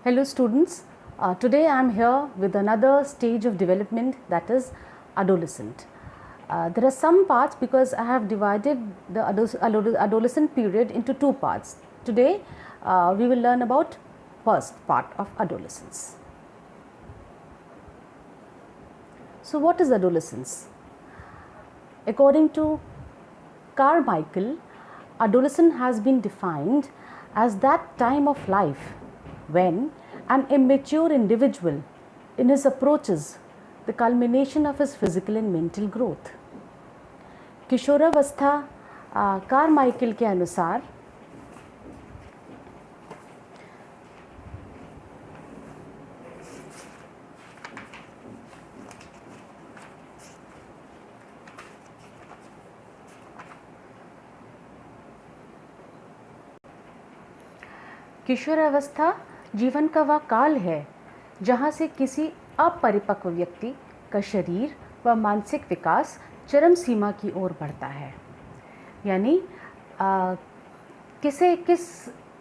Hello students, today I am here with another stage of development, that is adolescent. There are some parts because I have divided the adolescent period into two parts. Today we will learn about first part of adolescence. So what is adolescence? According to Carmichael, adolescence has been defined as that time of life when an immature individual in his approaches the culmination of his physical and mental growth. किशोरावस्था Carmichael के अनुसार किशोरावस्था जीवन का वह काल है जहाँ से किसी अपरिपक्व व्यक्ति का शरीर व मानसिक विकास चरम सीमा की ओर बढ़ता है। यानी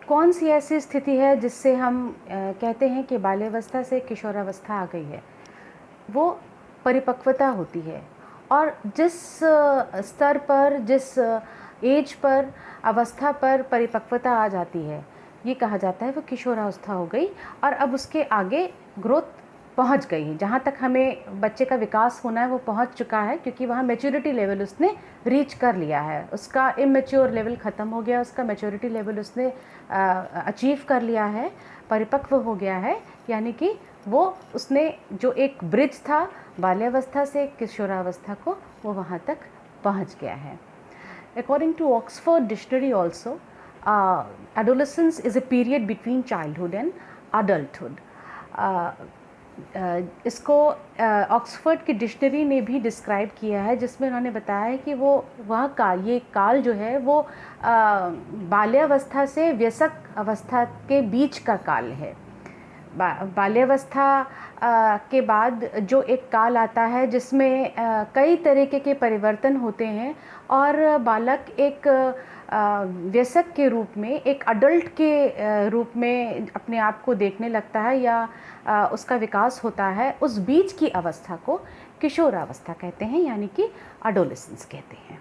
कौन सी ऐसी स्थिति है जिससे हम कहते हैं कि बाल्यावस्था से किशोरावस्था आ गई है, वो परिपक्वता होती है। और जिस स्तर पर, जिस एज पर, अवस्था पर परिपक्वता आ जाती है, ये कहा जाता है वो किशोरावस्था हो गई। और अब उसके आगे ग्रोथ पहुंच गई है, जहाँ तक हमें बच्चे का विकास होना है वो पहुंच चुका है, क्योंकि वहाँ मैच्योरिटी लेवल उसने रीच कर लिया है। उसका इमेच्योर लेवल ख़त्म हो गया, उसका मैच्योरिटी लेवल उसने अचीव कर लिया है, परिपक्व हो गया है। यानी कि वो उसने जो एक ब्रिज था बाल्यावस्था से किशोरावस्था को, वो वहाँ तक पहुँच गया है। According to Oxford dictionary also, adolescence is a period between childhood and adulthood. इसको ऑक्सफोर्ड की डिक्शनरी ने भी डिस्क्राइब किया है, जिसमें उन्होंने बताया है कि ये काल जो है वो बाल्यावस्था से वयस्क अवस्था के बीच का काल है। बाल्यावस्था के बाद जो एक काल आता है जिसमें कई तरीके के परिवर्तन होते हैं और बालक एक वयस्क के रूप में, एक अडल्ट के रूप में अपने आप को देखने लगता है या उसका विकास होता है। उस बीच की अवस्था को किशोरावस्था कहते हैं, यानी कि एडोलेसेंस कहते हैं।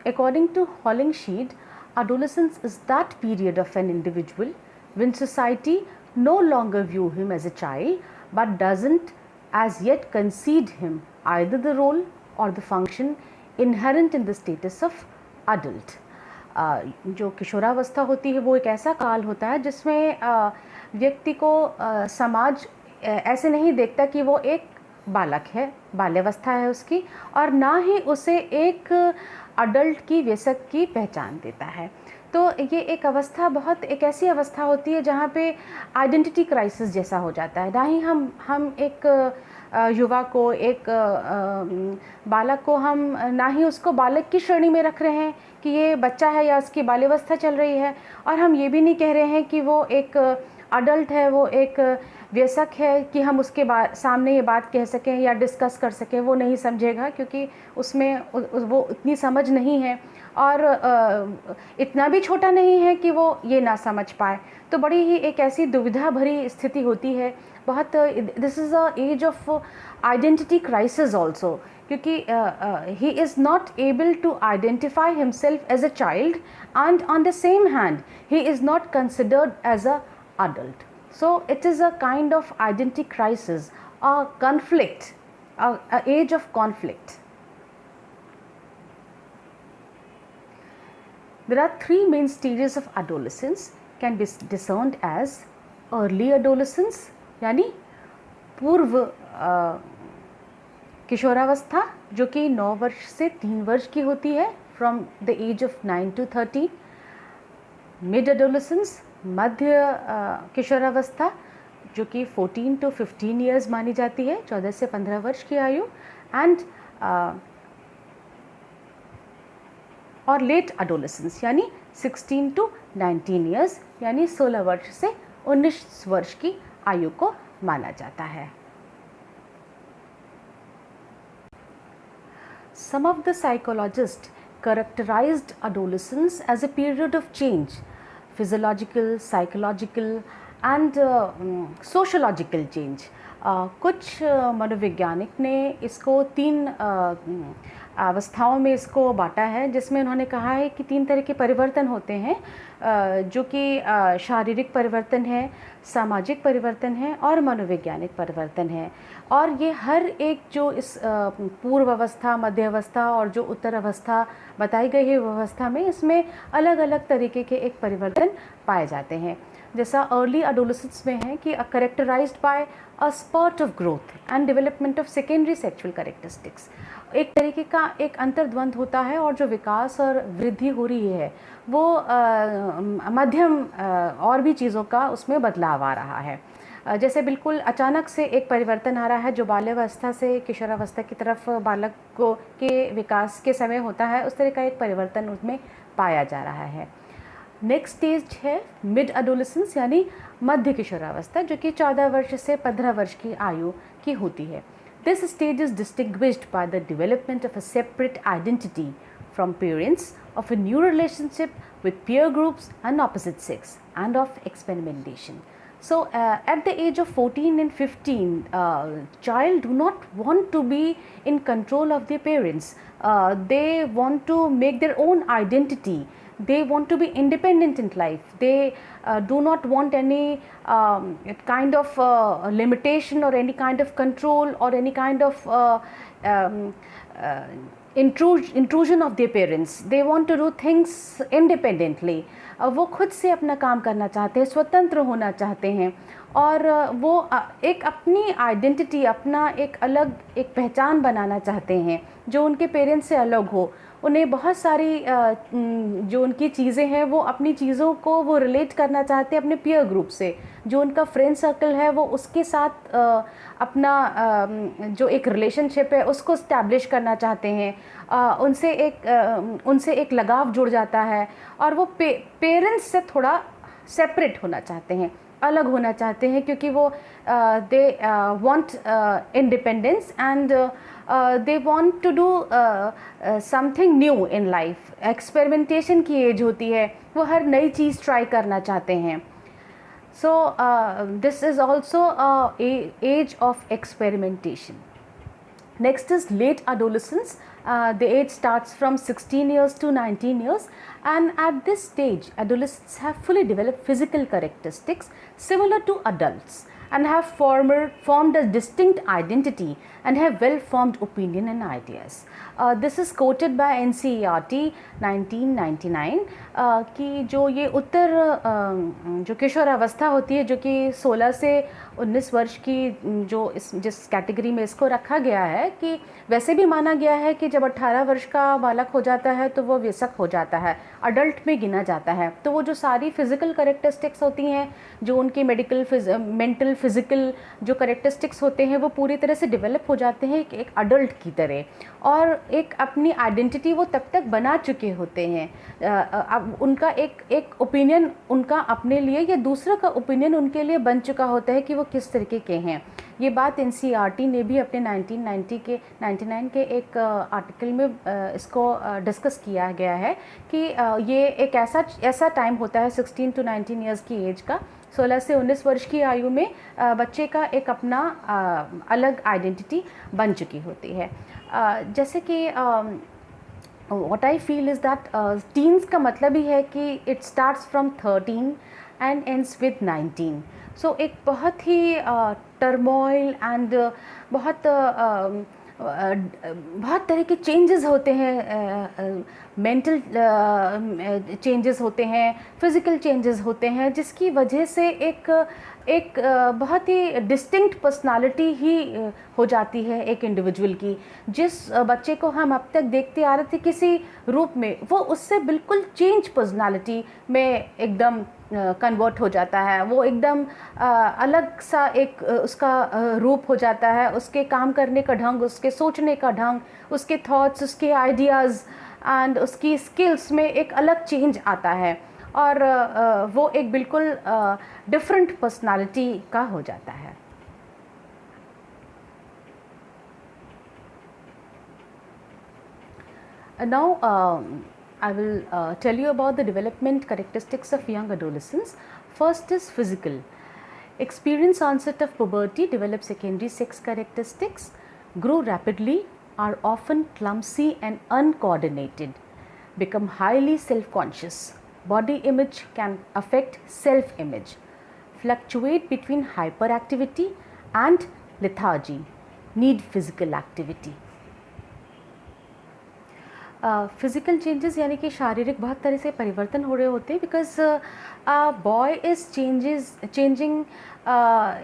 According to Hollingsheed, adolescence is that period of an individual when society no longer view him as a child but doesn't as yet concede him either the role or the function inherent in the status of adult. जो किशोरावस्था होती है वो एक ऐसा काल होता है जिसमें व्यक्ति को समाज ऐसे नहीं देखता कि वो एक बालक है, बाल्यावस्था है उसकी, और ना ही उसे एक अडल्ट की, वयस्क की पहचान देता है। तो ये एक अवस्था एक ऐसी अवस्था होती है जहाँ पे आइडेंटिटी क्राइसिस जैसा हो जाता है। ना ही हम एक युवा को, एक बालक को, हम ना ही उसको बालक की श्रेणी में रख रहे हैं कि ये बच्चा है या उसकी बाल्यावस्था चल रही है, और हम ये भी नहीं कह रहे हैं कि वो एक अडल्ट है, वो एक वयस्क है कि हम उसके सामने ये बात कह सकें या डिस्कस कर सकें। वो नहीं समझेगा क्योंकि उसमें वो इतनी समझ नहीं है, और इतना भी छोटा नहीं है कि वो ये ना समझ पाए। तो बड़ी ही एक ऐसी दुविधा भरी स्थिति होती है। बहुत this is a age of identity crisis also, क्योंकि he is not able to identify himself as a child and on the same hand he is not considered as a adult. So it is a kind of identity crisis, a conflict, a age of conflict. There are three main stages of adolescence can be discerned as early adolescence, यानी पूर्व किशोरावस्था, जो कि 9 वर्ष से 3 वर्ष की होती है, from the age of 9 to 13. Mid adolescence, मध्य किशोरावस्था, जो कि 14 to 15 ईयर्स मानी जाती है, 14 से 15 वर्ष की आयु। एंड और लेट एडोलेसेंस, यानी 16 to 19 ईयर्स, यानी 16 वर्ष से 19 वर्ष की आयु को माना जाता है। Some of the psychologists characterized adolescence as a period of change physiological, psychological and sociological change. कुछ मनोवैज्ञानिक ने इसको 3 अवस्थाओं में इसको बांटा है, जिसमें उन्होंने कहा है कि 3 तरह के परिवर्तन होते हैं, जो कि शारीरिक परिवर्तन है, सामाजिक परिवर्तन है और मनोवैज्ञानिक परिवर्तन है। और ये हर एक जो इस पूर्व अवस्था, मध्य अवस्था और जो उत्तर अवस्था बताई गई है अवस्था में, इसमें अलग अलग तरीके के एक परिवर्तन पाए जाते हैं। जैसा अर्ली एडोलेसेंस में है कि characterised by a spurt of growth and development of secondary sexual characteristics. एक तरीके का एक अंतर्द्वंद होता है और जो विकास और वृद्धि हो रही है वो मध्यम और भी चीज़ों का उसमें बदलाव आ रहा है। जैसे बिल्कुल अचानक से एक परिवर्तन आ रहा है जो बाल्यावस्था से किशोरावस्था की तरफ बालक को के विकास के समय होता है, उस तरह का एक परिवर्तन उसमें पाया जा रहा है। नेक्स्ट स्टेज है मिड एडोलेसेंस यानी मध्य किशोरावस्था, जो कि 14 वर्ष से 15 वर्ष की आयु की होती है। This stage is distinguished by the development of a separate identity from parents, of a new relationship with peer groups and opposite sex, and of experimentation. So, at the age of 14 and 15, child do not want to be in control of their parents. They want to make their own identity. They want to be independent in life. They do not want any kind of limitation or any kind of control or any kind of intrusion of their parents. They want to do things independently. वो खुद से अपना काम करना चाहते हैं, स्वतंत्र होना चाहते हैं और वो एक अपनी आइडेंटिटी, अपना एक अलग एक पहचान बनाना चाहते हैं जो उनके पेरेंट्स से अलग हो। उन्हें बहुत सारी जो उनकी चीज़ें हैं वो अपनी चीज़ों को वो रिलेट करना चाहते हैं अपने पीयर ग्रुप से। जो उनका फ्रेंड सर्कल है वो उसके साथ अपना जो एक रिलेशनशिप है उसको इस्टेब्लिश करना चाहते हैं। उनसे एक लगाव जुड़ जाता है और वो पेरेंट्स से थोड़ा सेपरेट होना चाहते हैं, अलग होना चाहते हैं, क्योंकि वो they want independence and they want to do something new in life. Experimentation की एज होती है, वो हर नई चीज़ ट्राई करना चाहते हैं। So this is also age of experimentation. Next is late adolescence. The age starts from 16 years to 19 years, and at this stage adolescents have fully developed physical characteristics similar to adults and have formed a distinct identity and have well formed opinion and ideas. This is quoted by NCERT 1999 कि जो ये उत्तर जो किशोरावस्था होती है, जो कि 16 से 19 वर्ष की जो जिस कैटेगरी में इसको रखा गया है, कि वैसे भी माना गया है कि जब 18 वर्ष का बालक हो जाता है तो वो वयस्क हो जाता है, अडल्ट में गिना जाता है। तो वो जो सारी फिज़िकल कैरेक्टरिस्टिक्स होती हैं, जो उनके मेंटल फिज़िकल जो कैरेक्टरिस्टिक्स होते हैं, वो पूरी तरह से डेवलप हो जाते हैं एक अडल्ट की तरह, और एक अपनी आइडेंटिटी वो तब तक बना चुके होते हैं। अब उनका एक ओपिनियन उनका अपने लिए या दूसरों का ओपिनियन उनके लिए बन चुका होता है कि वो किस तरीके के हैं। ये बात NCERT ने भी अपने 1999 के एक आर्टिकल में इसको डिस्कस किया गया है कि ये एक ऐसा टाइम होता है 16 to 19 ईयर्स की एज का, 16 से 19 वर्ष की आयु में बच्चे का एक अपना अलग आइडेंटिटी बन चुकी होती है। जैसे कि what I feel is that teens का मतलब ही है कि it starts from 13 and ends with 19. So एक बहुत ही टर्मोइल एंड बहुत तरह के चेंजेस होते हैं, मेंटल चेंजेस होते हैं, फिज़िकल चेंजेस होते हैं, जिसकी वजह से एक बहुत ही डिस्टिंक्ट पर्सनालिटी ही हो जाती है एक इंडिविजुअल की। जिस बच्चे को हम अब तक देखते आ रहे थे किसी रूप में, वो उससे बिल्कुल चेंज पर्सनालिटी में एकदम कन्वर्ट हो जाता है। वो एकदम अलग सा एक उसका रूप हो जाता है। उसके काम करने का ढंग, उसके सोचने का ढंग, उसके थॉट्स, उसके आइडियाज़ एंड उसकी स्किल्स में एक अलग चेंज आता है और वो एक बिल्कुल डिफरेंट पर्सनालिटी का हो जाता है। Now I will tell you about the development characteristics of young adolescents. First is physical. Experience onset of puberty, develop secondary sex characteristics, grow rapidly, are often clumsy and uncoordinated, become highly self-conscious. Body image can affect self-image, fluctuate between hyperactivity and lethargy, need physical activity. Physical changes यानी कि शारीरिक बहुत तरह से परिवर्तन हो रहे होते हैं, because boy is changing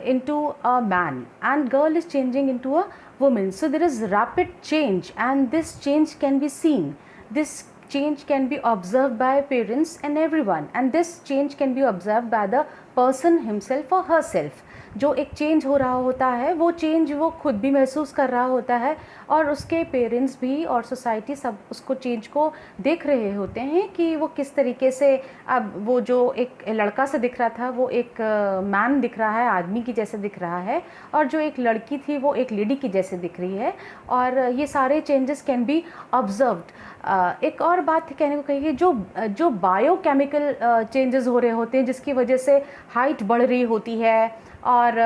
into a man and girl is changing into a woman. So there is rapid change, and this change can be seen. This change can be observed by parents and everyone, and this change can be observed by the person himself or herself. जो एक change हो रहा होता है वो change वो खुद भी महसूस कर रहा होता है, और उसके पेरेंट्स भी और सोसाइटी सब उसको चेंज को देख रहे होते हैं कि वो किस तरीके से अब वो जो एक लड़का सा दिख रहा था वो एक मैन दिख रहा है, आदमी की जैसे दिख रहा है, और जो एक लड़की थी वो एक लेडी की जैसे दिख रही है, और ये सारे चेंजेस कैन बी ऑब्जर्व्ड। एक और बात कहने को कहिए, जो बायोकेमिकल चेंजेस हो रहे होते हैं जिसकी वजह से हाइट बढ़ रही होती है और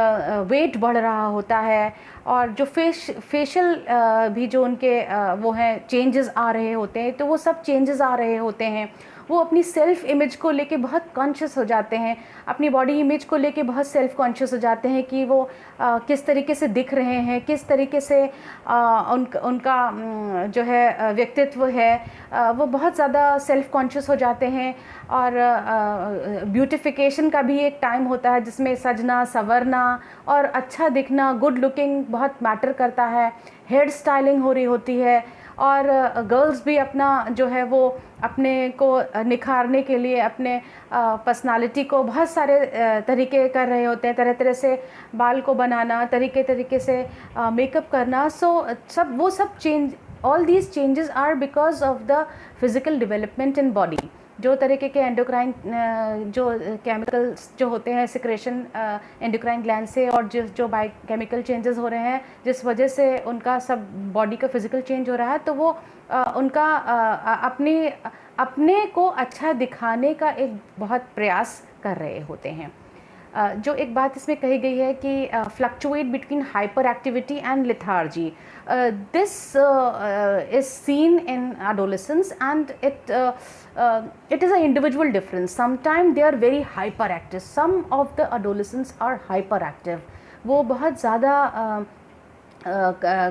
वेट बढ़ रहा होता है, और जो फेशियल भी जो उनके वो हैं चेंजेस आ रहे होते हैं, तो वो सब चेंजेस आ रहे होते हैं। वो अपनी सेल्फ इमेज को लेके बहुत कॉन्शियस हो जाते हैं, अपनी बॉडी इमेज को लेके बहुत सेल्फ कॉन्शियस हो जाते हैं कि वो किस तरीके से दिख रहे हैं, किस तरीके से उनका जो है व्यक्तित्व है, वो बहुत ज़्यादा सेल्फ कॉन्शियस हो जाते हैं। और ब्यूटिफिकेशन का भी एक टाइम होता है जिसमें सजना संवरना और अच्छा दिखना, गुड लुकिंग बहुत मैटर करता है। हेयर स्टाइलिंग हो रही होती है, और गर्ल्स भी अपना जो है वो अपने को निखारने के लिए अपने पर्सनालिटी को बहुत सारे तरीके कर रहे होते हैं, तरह तरह से बाल को बनाना, तरीके से मेकअप करना। सो वो सब change, all these changes are because of the physical development in body. जो तरीके के एंडोक्राइन जो केमिकल्स जो होते हैं सिक्रेशन एंडोक्राइन ग्लैंड से, और जो बायोकेमिकल चेंजेस हो रहे हैं जिस वजह से उनका सब बॉडी का फिज़िकल चेंज हो रहा है, तो वो उनका अपने को अच्छा दिखाने का एक बहुत प्रयास कर रहे होते हैं। जो एक बात इसमें कही गई है कि fluctuate between hyper activity and lethargy, this is seen in adolescence, and it is an individual difference. Sometimes they are very hyperactive. Some of the adolescents are hyperactive. वो बहुत ज़्यादा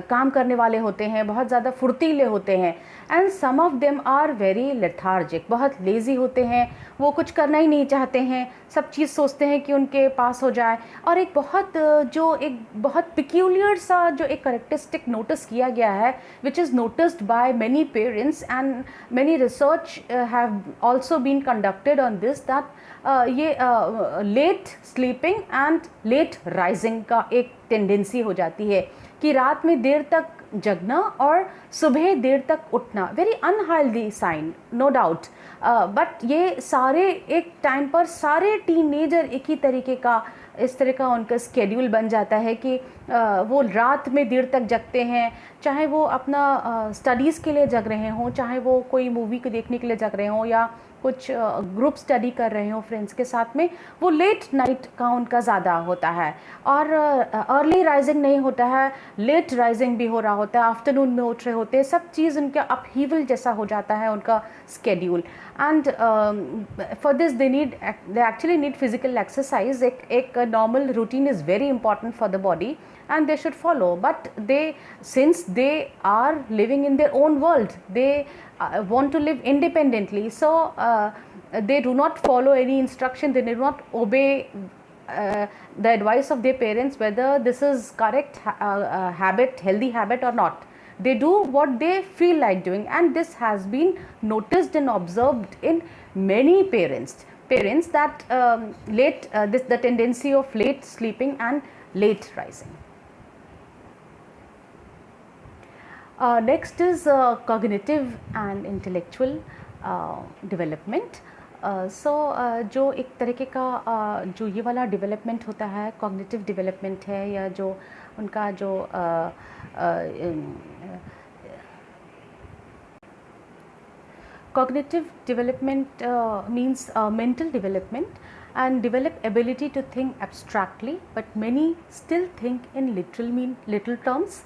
काम करने वाले होते हैं, बहुत ज़्यादा फुर्तीले होते हैं। And some of them are very lethargic, बहुत लेज़ी होते हैं, वो कुछ करना ही नहीं चाहते हैं, सब चीज़ सोचते हैं कि उनके पास हो जाए। और एक बहुत पिक्यूलियर सा जो एक करेक्टरिस्टिक नोटिस किया गया है, which is noticed by many parents and many research have also been conducted on this, that ये late sleeping and late rising का एक टेंडेंसी हो जाती है कि रात में देर तक जगना और सुबह देर तक उठना। Very unhealthy sign, no doubt, but ये सारे एक टाइम पर सारे टीनेजर एक ही तरीके का, इस तरह का उनका स्केड्यूल बन जाता है कि वो रात में देर तक जगते हैं, चाहे वो अपना स्टडीज़ के लिए जग रहे हों, चाहे वो कोई मूवी को देखने के लिए जग रहे हों, या कुछ ग्रुप स्टडी कर रहे हो फ्रेंड्स के साथ में, वो लेट नाइट का उनका ज़्यादा होता है। और अर्ली राइजिंग नहीं होता है, लेट राइजिंग भी हो रहा होता है, आफ्टरनून में उठ रहे होते हैं, सब चीज़ उनका अपहीवल जैसा हो जाता है उनका schedule. And for this they actually need physical exercise. एक normal routine is very important for the body and they should follow, but since they are living in their own world, they want to live independently, so they do not follow any instruction, they do not obey the advice of their parents, whether this is correct habit, healthy habit or not. They do what they feel like doing, and this has been noticed and observed in many parents that the tendency of late sleeping and late rising. Next is cognitive and intellectual development. जो एक तरीके का जो ये वाला development होता है, cognitive development है, या जो उनका जो Cognitive development means mental development and develop ability to think abstractly, but many still think in literal terms,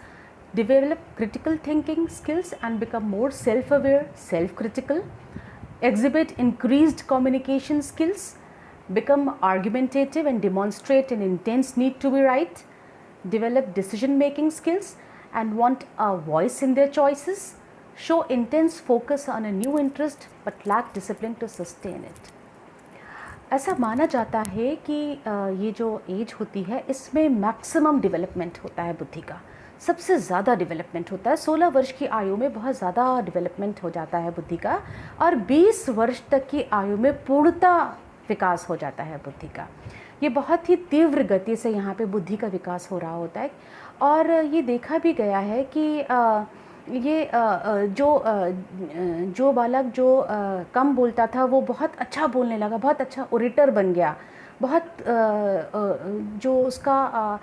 develop critical thinking skills and become more self-aware, self-critical, exhibit increased communication skills, become argumentative and demonstrate an intense need to be right, develop decision making skills and want a voice in their choices, show intense focus on a new interest but lack discipline to sustain it. ऐसा माना जाता है कि ये जो as होती है इसमें मैक्सिमम डेवलपमेंट होता है बुद्धि का, सबसे ज़्यादा डेवलपमेंट होता है। 16 वर्ष की आयु में बहुत ज़्यादा डेवलपमेंट हो जाता है बुद्धि का और 20 वर्ष तक की आयु में पूर्णता विकास हो जाता है बुद्धि का। ये बहुत ही तीव्र गति से यहाँ पे बुद्धि का विकास हो रहा होता है और ये देखा भी गया है कि ये जो बालक जो कम बोलता था वो बहुत अच्छा बोलने लगा, बहुत अच्छा ओरेटर बन गया, बहुत जो उसका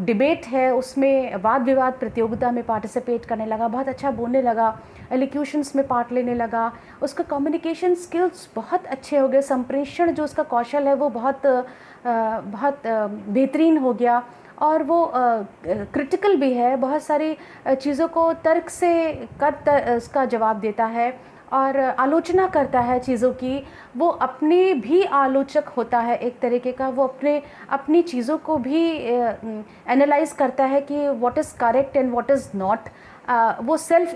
डिबेट है उसमें वाद विवाद प्रतियोगिता में पार्टिसिपेट करने लगा, बहुत अच्छा बोलने लगा, एलोक्यूशंस में पार्ट लेने लगा, उसका कम्युनिकेशन स्किल्स बहुत अच्छे हो गए, संप्रेषण जो उसका कौशल है वो बहुत बेहतरीन हो गया और वो क्रिटिकल भी है, बहुत सारी चीज़ों को तर्क से उसका जवाब देता है और आलोचना करता है चीज़ों की, वो अपने भी आलोचक होता है एक तरीके का, वो अपनी चीज़ों को भी एनालाइज करता है कि what is correct and what is not, वो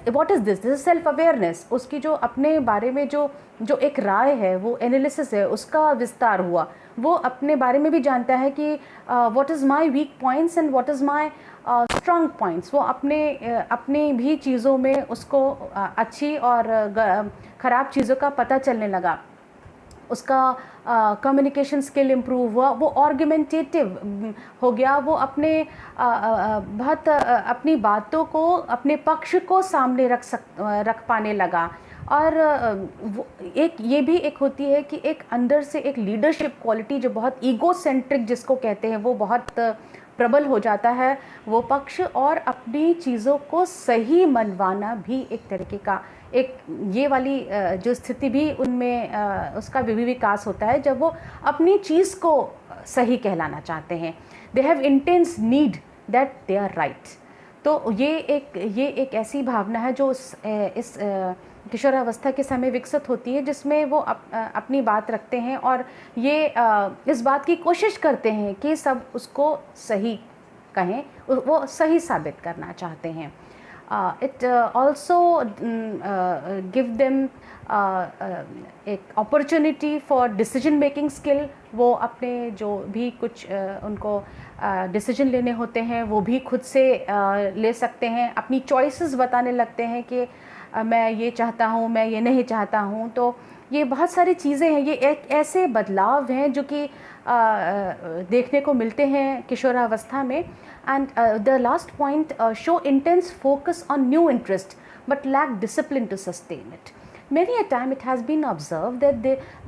what is this is self awareness, उसकी जो अपने बारे में जो एक राय है वो एनालिसिस है उसका विस्तार हुआ, वो अपने बारे में भी जानता है कि what is my weak points and what is my strong points, वो अपने भी चीज़ों में उसको अच्छी और ख़राब चीज़ों का पता चलने लगा, उसका कम्युनिकेशन स्किल इम्प्रूव हुआ, वो आर्गुमेंटेटिव हो गया, वो अपने बहुत अपनी बातों को अपने पक्ष को सामने रख पाने लगा और एक ये भी एक होती है कि एक अंदर से एक लीडरशिप क्वालिटी जो बहुत ईगो सेंट्रिक जिसको कहते हैं वो बहुत प्रबल हो जाता है वो पक्ष, और अपनी चीज़ों को सही मनवाना भी एक तरीके का एक ये वाली जो स्थिति भी उनमें उसका भी विकास होता है जब वो अपनी चीज़ को सही कहलाना चाहते हैं, they have intense need that they are right. तो ये एक ऐसी भावना है जो इस किशोरावस्था के समय विकसित होती है जिसमें वो अपनी बात रखते हैं और ये इस बात की कोशिश करते हैं कि सब उसको सही कहें, वो सही साबित करना चाहते हैं। It also give them एक opportunity for decision making skill, वो अपने जो भी कुछ उनको डिसीजन लेने होते हैं वो भी खुद से ले सकते हैं, अपनी चॉइसेस बताने लगते हैं कि मैं ये चाहता हूँ, मैं ये नहीं चाहता हूँ। तो ये बहुत सारी चीज़ें हैं, ये एक ऐसे बदलाव हैं जो कि देखने को मिलते हैं किशोरावस्था में। And the last point, show intense focus on new interest but lack discipline to sustain it. Many a time it has been observed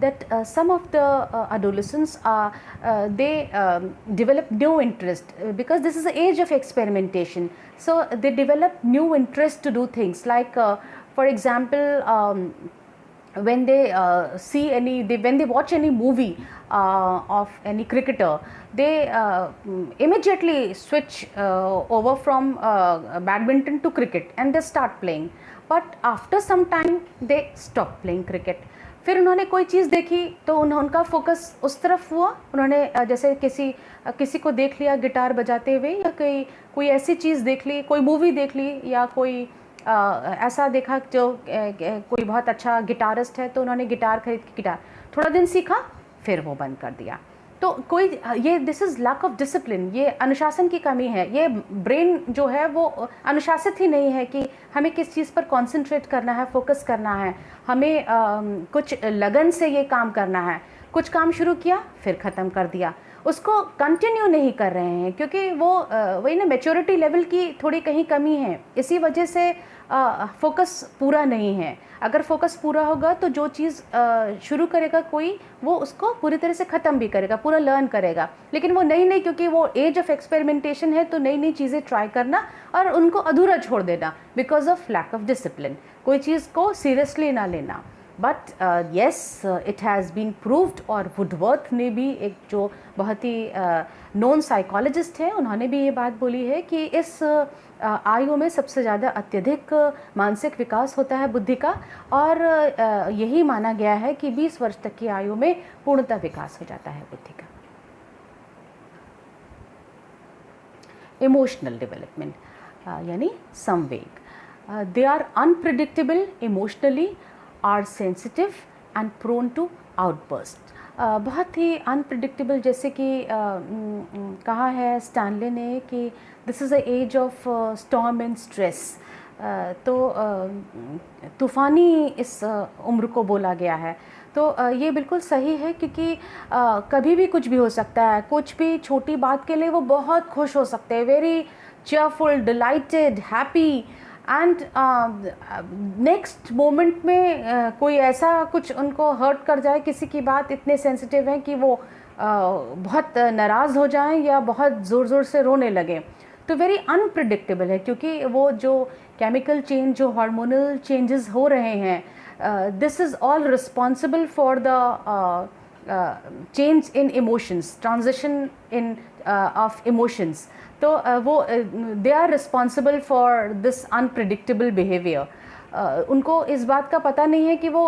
that some of the adolescents they develop new interest because this is the age of experimentation. So they develop new interest to do things like, for example, when they when they watch any movie of any cricketer, they immediately switch over from badminton to cricket and they start playing. But after some time they stop playing cricket. फिर उन्होंने कोई चीज़ देखी तो उनका focus उस तरफ हुआ, उन्होंने जैसे किसी को देख लिया गिटार बजाते हुए या कोई ऐसी चीज़ देख ली, कोई मूवी देख ली या कोई ऐसा देखा जो कोई बहुत अच्छा गिटारिस्ट है तो उन्होंने गिटार खरीद के गिटार थोड़ा दिन सीखा फिर वो बंद कर दिया। तो ये this is lack of discipline, ये अनुशासन की कमी है। ये ब्रेन जो है वो अनुशासित ही नहीं है कि हमें किस चीज़ पर कंसंट्रेट करना है, फोकस करना है, हमें कुछ लगन से ये काम करना है। कुछ काम शुरू किया फिर ख़त्म कर दिया, उसको कंटिन्यू नहीं कर रहे हैं क्योंकि वो वही ना मैच्योरिटी लेवल की थोड़ी कहीं कमी है, इसी वजह से फोकस पूरा नहीं है। अगर फोकस पूरा होगा तो जो चीज़ शुरू करेगा कोई वो उसको पूरी तरह से ख़त्म भी करेगा, पूरा लर्न करेगा। लेकिन वो नई क्योंकि वो एज ऑफ एक्सपेरिमेंटेशन है तो नई चीज़ें ट्राई करना और उनको अधूरा छोड़ देना because of lack of discipline, कोई चीज़ को सीरियसली ना लेना। But yes it has been proved, और वुडवर्थ ने भी, एक जो बहुत ही नोन साइकोलॉजिस्ट हैं, उन्होंने भी ये बात बोली है कि इस आयु में सबसे ज़्यादा अत्यधिक मानसिक विकास होता है बुद्धि का, और यही माना गया है कि 20 वर्ष तक की आयु में पूर्णतः विकास हो जाता है बुद्धि का। इमोशनल डेवलपमेंट यानी संवेग, they are unpredictable emotionally, are sensitive and prone to outburst। बहुत ही अनप्रिडिक्टेबल, जैसे कि कहा है स्टैनले ने कि this is a age of storm and stress. तो तूफ़ानी इस उम्र को बोला गया है। तो ये बिल्कुल सही है, क्योंकि कभी भी कुछ भी हो सकता है। कुछ भी छोटी बात के लिए वो बहुत खुश हो सकते हैं, very cheerful, delighted, happy, and next moment में कोई ऐसा कुछ उनको हर्ट कर जाए, किसी की बात इतने सेंसिटिव हैं कि वो बहुत नाराज़ हो जाएं या बहुत ज़ोर ज़ोर से रोने लगें। तो वेरी अनप्रिडिक्टेबल है, क्योंकि वो जो केमिकल चेंज, जो हार्मोनल चेंजेस हो रहे हैं, this is all responsible for the change in emotions, transition in of emotions. तो वो they are responsible for this unpredictable behaviour. उनको इस बात का पता नहीं है कि वो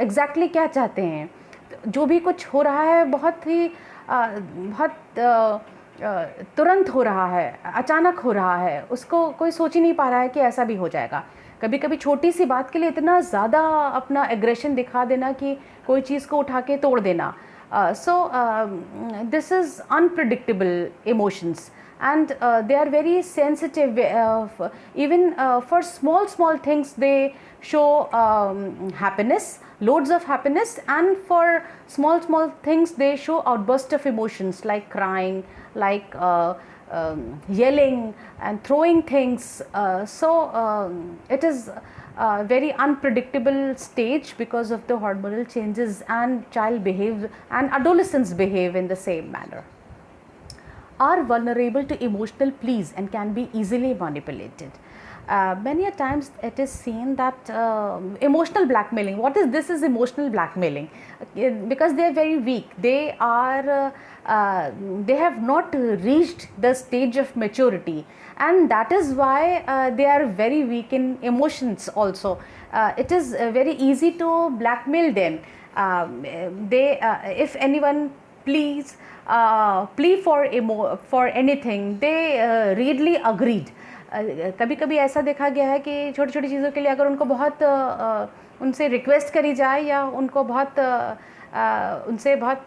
एग्जैक्टली क्या चाहते हैं। जो भी कुछ हो रहा है बहुत ही तुरंत हो रहा है, अचानक हो रहा है, उसको कोई सोच ही नहीं पा रहा है कि ऐसा भी हो जाएगा। कभी कभी छोटी सी बात के लिए इतना ज़्यादा अपना एग्रेशन दिखा देना कि कोई चीज़ को उठा के तोड़ देना। सो this is unpredictable emotions, and they are very sensitive, even for small things they show happiness, loads of happiness, and for small things they show outburst of emotions like crying, like yelling and throwing things. So it is a very unpredictable stage because of the hormonal changes, and child behave and adolescents behave in the same manner, are vulnerable to emotional pleas and can be easily manipulated. Many a times it is seen that emotional blackmailing, what is this, is emotional blackmailing, because they are very weak, they are they have not reached the stage of maturity, and that is why they are very weak in emotions also. It is very easy to blackmail them. They if anyone please plea for anything, they readily agreed. कभी कभी ऐसा देखा गया है कि छोटी छोटी चीज़ों के लिए अगर उनको बहुत उनसे रिक्वेस्ट करी जाए, या उनको बहुत उनसे बहुत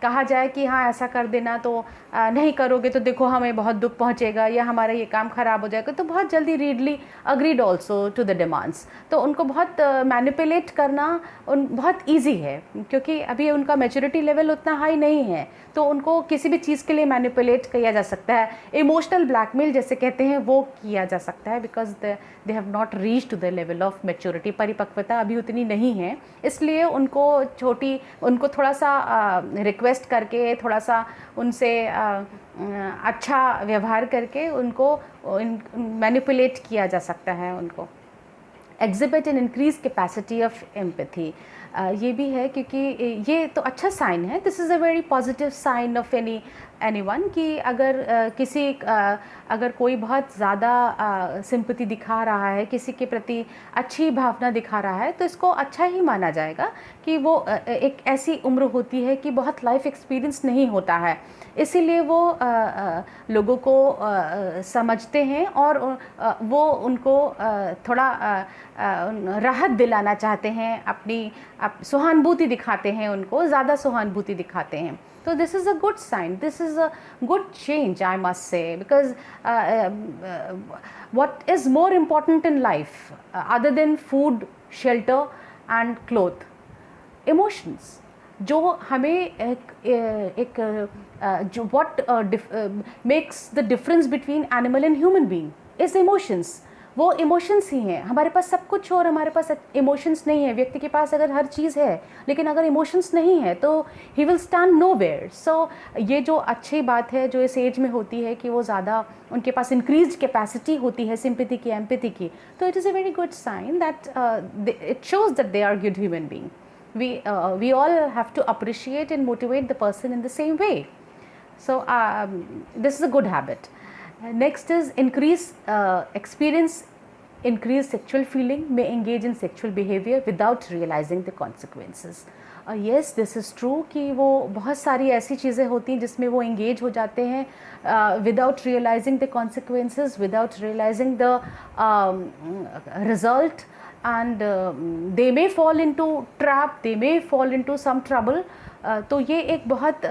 कहा जाए कि हाँ ऐसा कर देना, तो नहीं करोगे तो देखो हमें बहुत दुख पहुँचेगा या हमारा ये काम ख़राब हो जाएगा, तो बहुत जल्दी readily agreed also to the demands. तो उनको बहुत मैनिपुलेट करना बहुत ईजी है, क्योंकि अभी उनका मैच्योरिटी लेवल उतना हाई नहीं है, तो उनको किसी भी चीज़ के लिए मैनिपुलेट किया जा सकता है। इमोशनल ब्लैकमेल जैसे कहते हैं वो किया जा सकता है, because they have not reach to the level of maturity, परिपक्वता अभी उतनी नहीं है, इसलिए उनको थोड़ा सा रिक्वेस्ट करके, थोड़ा सा उनसे अच्छा व्यवहार करके उनको मैनिपुलेट किया जा सकता है। उनको exhibit an increase capacity of empathy, ये भी है, क्योंकि ये तो अच्छा साइन है, this is a very positive sign of anyone, कि अगर कोई बहुत ज़्यादा सिंपैथी दिखा रहा है, किसी के प्रति अच्छी भावना दिखा रहा है, तो इसको अच्छा ही माना जाएगा कि वो एक ऐसी उम्र होती है कि बहुत लाइफ एक्सपीरियंस नहीं होता है, इसीलिए वो लोगों को समझते हैं और वो उनको थोड़ा राहत दिलाना चाहते हैं, अपनी सहानुभूति दिखाते हैं, उनको ज़्यादा सहानुभूति दिखाते हैं। So this is a good sign, this is a good change, I must say, because what is more important in life other than food, shelter and cloth? Emotions. जो हमें what makes the difference between animal and human being is emotions. वो emotions ही हैं। हमारे पास सब कुछ हो और हमारे पास इमोशंस नहीं है। व्यक्ति के पास अगर हर चीज़ है लेकिन अगर इमोशंस नहीं है तो ही विल स्टैंड नोवेयर। सो ये जो अच्छी बात है जो इस एज में होती है कि वो ज़्यादा उनके पास इंक्रीज कैपेसिटी होती है सिंपैथी की, एम्पैथी की, तो it is a very good sign that it shows that they are good human being. We all have to appreciate and motivate the person in the same way. So this is a good habit. Next is experience increased sexual feeling, may engage in sexual behavior without realizing the consequences. Yes, this is true कि वो बहुत सारी ऐसी चीज़ें होती हैं जिसमें वो engage हो जाते हैं without realizing the consequences, without realizing the result, and they may fall into trap, they may fall into some trouble. तो ये एक बहुत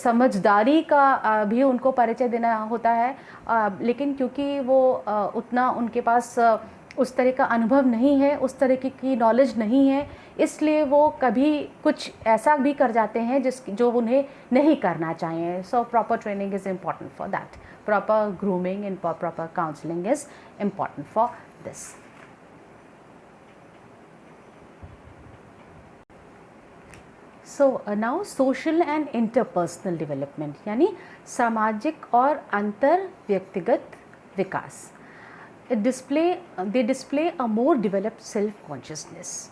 समझदारी का भी उनको परिचय देना होता है, लेकिन क्योंकि वो उतना उनके पास उस तरह का अनुभव नहीं है, उस तरह की नॉलेज नहीं है, इसलिए वो कभी कुछ ऐसा भी कर जाते हैं जो उन्हें नहीं करना चाहिए. So proper training is important for that. Proper grooming and proper counselling is important for this. So now social and interpersonal development, यानी सामाजिक और अंतर व्यक्तिगत विकास. They display a more developed self consciousness.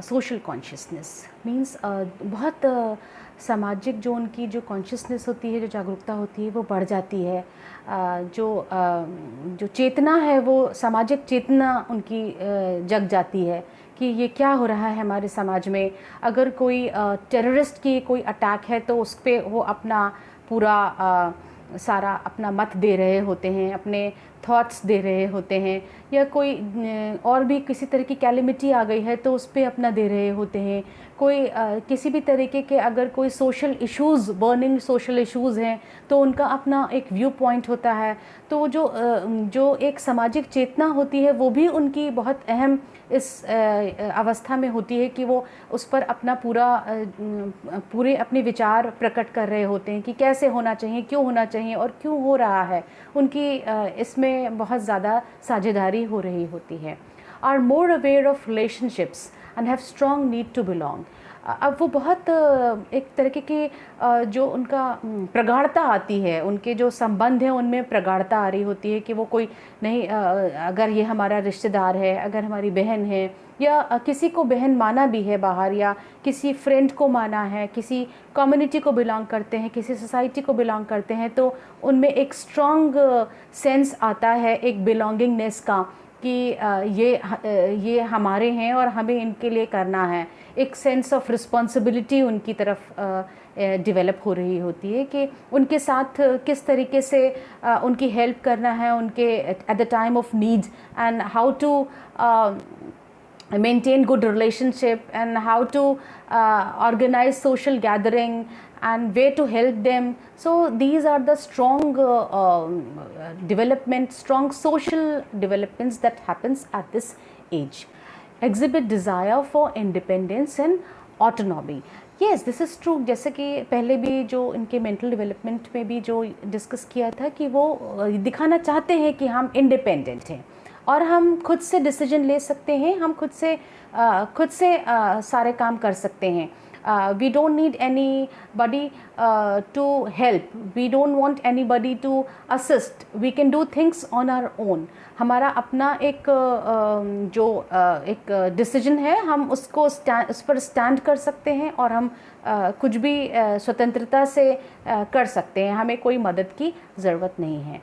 Social consciousness means बहुत सामाजिक जो उनकी जो कॉन्शियसनेस होती है, जो जागरूकता होती है वो बढ़ जाती है. जो चेतना है वो सामाजिक चेतना उनकी जग जाती है कि ये क्या हो रहा है हमारे समाज में. अगर कोई टेररिस्ट की कोई अटैक है तो उस पर वो अपना पूरा सारा अपना मत दे रहे होते हैं, अपने थॉट्स दे रहे होते हैं, या कोई और भी किसी तरह की कैलेमिटी आ गई है तो उस पर अपना दे रहे होते हैं. कोई किसी भी तरीके के अगर कोई social issues, burning social issues हैं तो उनका अपना एक व्यू पॉइंट होता है. तो जो एक सामाजिक चेतना होती है वो भी उनकी बहुत अहम इस अवस्था में होती है कि वो उस पर अपना पूरे अपने विचार प्रकट कर रहे होते हैं कि कैसे होना चाहिए, क्यों होना चाहिए और क्यों हो रहा है. उनकी इसमें बहुत ज़्यादा साझेदारी हो रही होती है. Are more aware of relationships and have strong need to belong. अब वो बहुत एक तरीके की जो उनका प्रगाढ़ता आती है, उनके जो संबंध हैं उनमें प्रगाढ़ता आ रही होती है कि वो कोई नहीं, अगर ये हमारा रिश्तेदार है, अगर हमारी बहन है, या किसी को बहन माना भी है बाहर, या किसी फ्रेंड को माना है, किसी कम्युनिटी को बिलोंग करते हैं, किसी सोसाइटी को बिलोंग करते हैं, तो उनमें एक स्ट्रॉन्ग सेंस आता है एक बिलोंगिंगनेस का कि ये हमारे हैं और हमें इनके लिए करना है. एक सेंस ऑफ रिस्पॉन्सिबिलिटी उनकी तरफ डेवलप हो रही होती है कि उनके साथ किस तरीके से उनकी हेल्प करना है उनके at the time of need, and how to maintain good relationship, and how to organize social gathering and way to help them. So these are the strong strong social developments that happens at this age. Exhibit desire for independence and autonomy. Yes, this is true. जैसे कि पहले भी जो इनके mental development में भी जो discuss किया था कि वो दिखाना चाहते हैं कि हम इंडिपेंडेंट हैं और हम खुद से डिसीजन ले सकते हैं, हम खुद से सारे काम कर सकते हैं. We don't need anybody to help. We don't want anybody to assist. We can do things on our own. हमारा अपना एक डिसीजन है, हम उस पर स्टैंड कर सकते हैं और हम कुछ भी स्वतंत्रता से कर सकते हैं. हमें कोई मदद की ज़रूरत नहीं है.